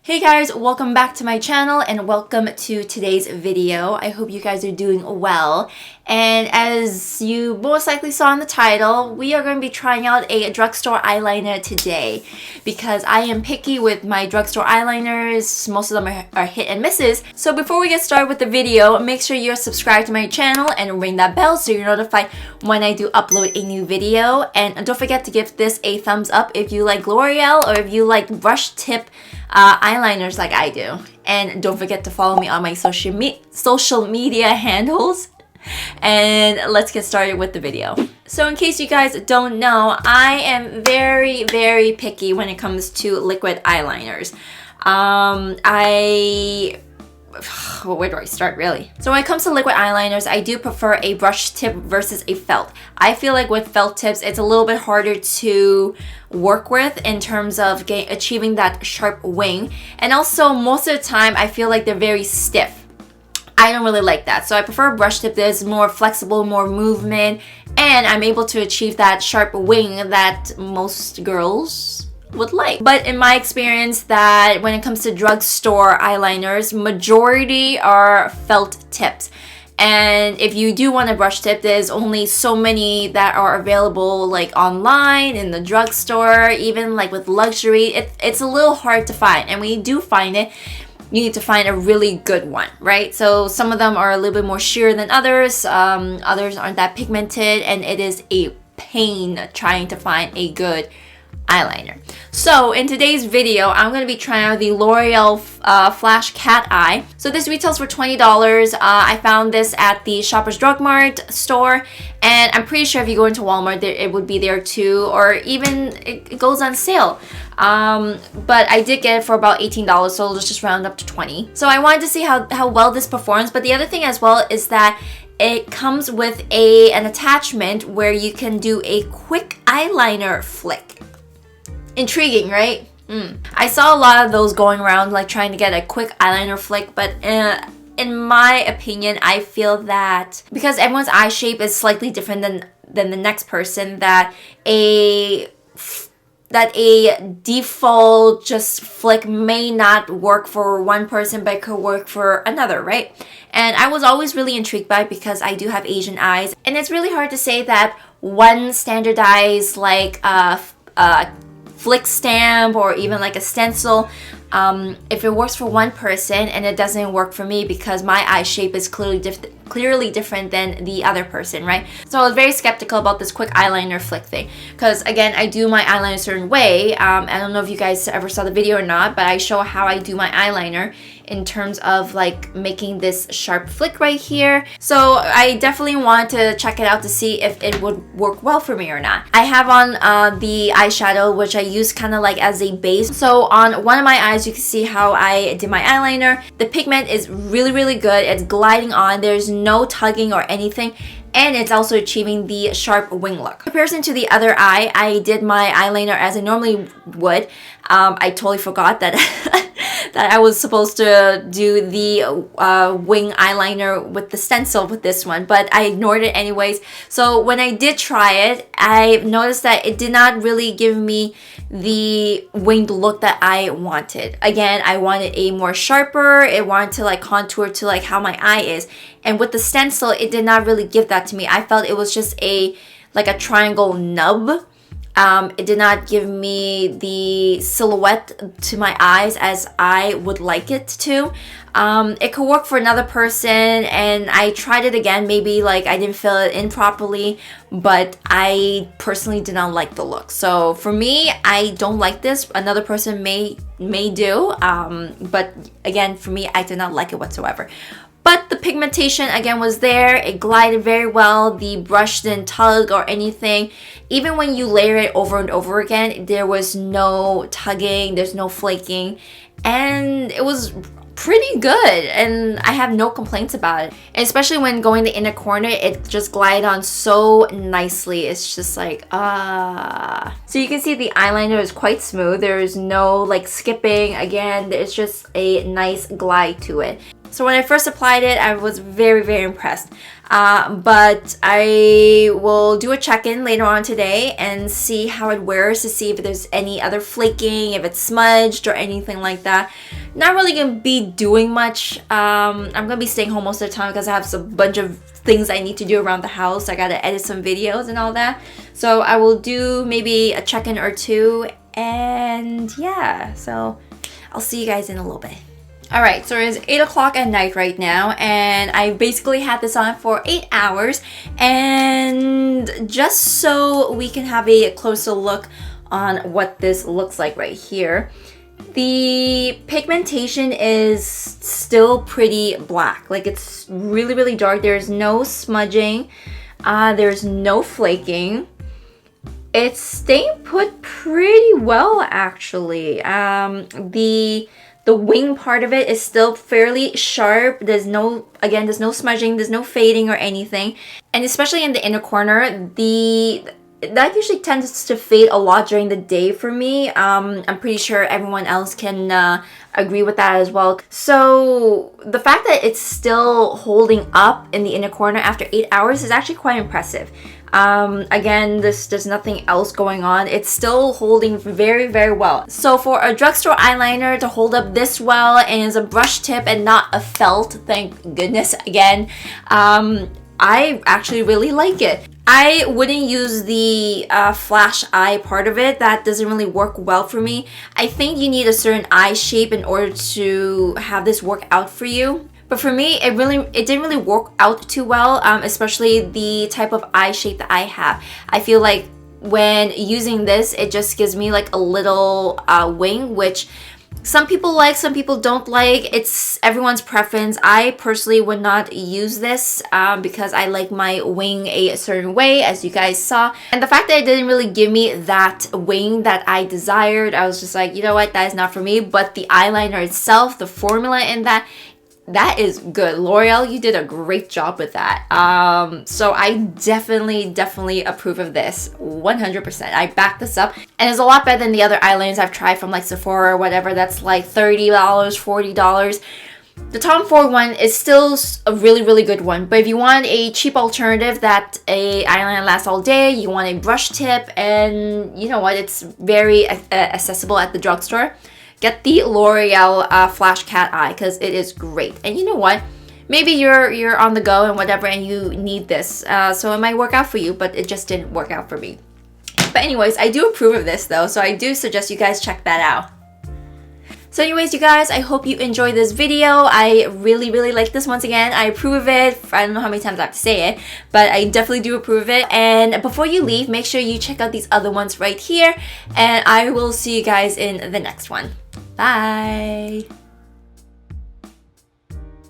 Hey guys, welcome back to my channel and welcome to today's video. I hope you guys are doing well. And as you most likely saw in the title, we are going to be trying out a drugstore eyeliner today because I am picky with my drugstore eyeliners. Most of them are hit and misses. So before we get started with the video, make sure you're subscribed to my channel and ring that bell so you're notified when I do upload a new video. And don't forget to give this a thumbs up if you like L'Oreal or if you like brush tip eyeliners like I do. And don't forget to follow me on my social media handles. And let's get started with the video. So in case you guys don't know, I am very picky when it comes to liquid eyeliners. Where do I start really? So when it comes to liquid eyeliners, I do prefer a brush tip versus a felt. I feel like with felt tips, it's a little bit harder to work with in terms of achieving that sharp wing. And also most of the time, I feel like they're very stiff. I don't really like that. So I prefer brush tip. There's more flexible, more movement, and I'm able to achieve that sharp wing that most girls would like. But in my experience, that when it comes to drugstore eyeliners, majority are felt tips. And if you do want a brush tip, there's only so many that are available, like online, in the drugstore, even like with luxury. It's a little hard to find. And when you do find it, you need to find a really good one, right? So some of them are a little bit more sheer than others. Others aren't that pigmented, and it is a pain trying to find a good eyeliner. So in today's video, I'm going to be trying out the L'Oreal Flash Cat Eye. So this retails for $20. I found this at the Shoppers Drug Mart store, and I'm pretty sure if you go into Walmart, it would be there too, or even it goes on sale. But I did get it for about $18, so let's just round up to 20. So I wanted to see how well this performs, but the other thing as well is that it comes with an attachment where you can do a quick eyeliner flick. Intriguing, right? I saw a lot of those going around, like trying to get a quick eyeliner flick, but in my opinion, I feel that because everyone's eye shape is slightly different than the next person, that a default just flick may not work for one person but could work for another, right? And I was always really intrigued by it because I do have Asian eyes, and it's really hard to say that one standardized like flick stamp or even like a stencil, if it works for one person and it doesn't work for me because my eye shape is clearly different than the other person, right? So I was very skeptical about this quick eyeliner flick thing because, again, I do my eyeliner a certain way. I don't know if you guys ever saw the video or not, but I show how I do my eyeliner in terms of like making this sharp flick right here. So I definitely want to check it out to see if it would work well for me or not. I have on the eyeshadow, which I use kind of like as a base. So on one of my eyes, you can see how I did my eyeliner. The pigment is really good. It's gliding on. There's no tugging or anything. And it's also achieving the sharp wing look. In comparison to the other eye, I did my eyeliner as I normally would. I totally forgot that that I was supposed to do the wing eyeliner with the stencil with this one, but I ignored it anyways. So when I did try it, I noticed that it did not really give me the winged look that I wanted. Again, I wanted a more sharper, it wanted to like contour to like how my eye is. And with the stencil, it did not really give that to me. I felt it was just like a triangle nub. It did not give me the silhouette to my eyes as I would like it to. It could work for another person, and I tried it again. Maybe like I didn't fill it in properly, but I personally did not like the look. So for me, I don't like this. Another person may do, but again, for me, I did not like it whatsoever. But the pigmentation, again, was there. It glided very well. The brush didn't tug or anything. Even when you layer it over and over again, there was no tugging, there's no flaking. And it was pretty good, and I have no complaints about it. And especially when going the inner corner, it just glided on so nicely. It's just like, So you can see the eyeliner is quite smooth. There's no like skipping. Again, it's just a nice glide to it. So when I first applied it, I was very impressed. But I will do a check-in later on today and see how it wears to see if there's any other flaking, if it's smudged or anything like that. not really gonna be doing much. I'm gonna be staying home most of the time because I have a bunch of things I need to do around the house. I gotta edit some videos and all that. So I will do maybe a check-in or two, and yeah, so I'll see you guys in a little bit. Alright, so it's 8 o'clock at night right now, and I basically had this on for 8 hours, and just so we can have a closer look on what this looks like right here. The pigmentation is still pretty black. Like, it's really, really dark. There's no smudging. There's no flaking. It's staying put pretty well, actually. The wing part of it is still fairly sharp. There's no smudging, there's no fading or anything. And especially in the inner corner, that usually tends to fade a lot during the day for me. I'm pretty sure everyone else can agree with that as well. So the fact that it's still holding up in the inner corner after 8 hours is actually quite impressive. Again, there's nothing else going on. It's still holding very, very well. So for a drugstore eyeliner to hold up this well and is a brush tip and not a felt, thank goodness again, I actually really like it. I wouldn't use the flash eye part of it. That doesn't really work well for me. I think you need a certain eye shape in order to have this work out for you. But for me, it didn't really work out too well, especially the type of eye shape that I have. I feel like when using this, it just gives me like a little wing, which some people like, some people don't like. It's everyone's preference. I personally would not use this because I like my wing a certain way, as you guys saw. And the fact that it didn't really give me that wing that I desired, I was just like, you know what, that is not for me. But the eyeliner itself, the formula in that is good. L'Oreal, you did a great job with that. So I definitely approve of this 100%. I back this up, and it's a lot better than the other eyeliners I've tried from like Sephora or whatever that's like $30, $40. The Tom Ford one is still a really good one, but if you want a cheap alternative that a eyeliner lasts all day, you want a brush tip, and you know what, it's very accessible at the drugstore, get the L'Oreal Flash Cat Eye, because it is great. And you know what? Maybe you're on the go and whatever, and you need this. So it might work out for you, but it just didn't work out for me. But anyways, I do approve of this though, so I do suggest you guys check that out. So anyways, you guys, I hope you enjoyed this video. I really like this. Once again, I approve of it. I don't know how many times I have to say it, but I definitely do approve of it. And before you leave, make sure you check out these other ones right here, and I will see you guys in the next one. Bye!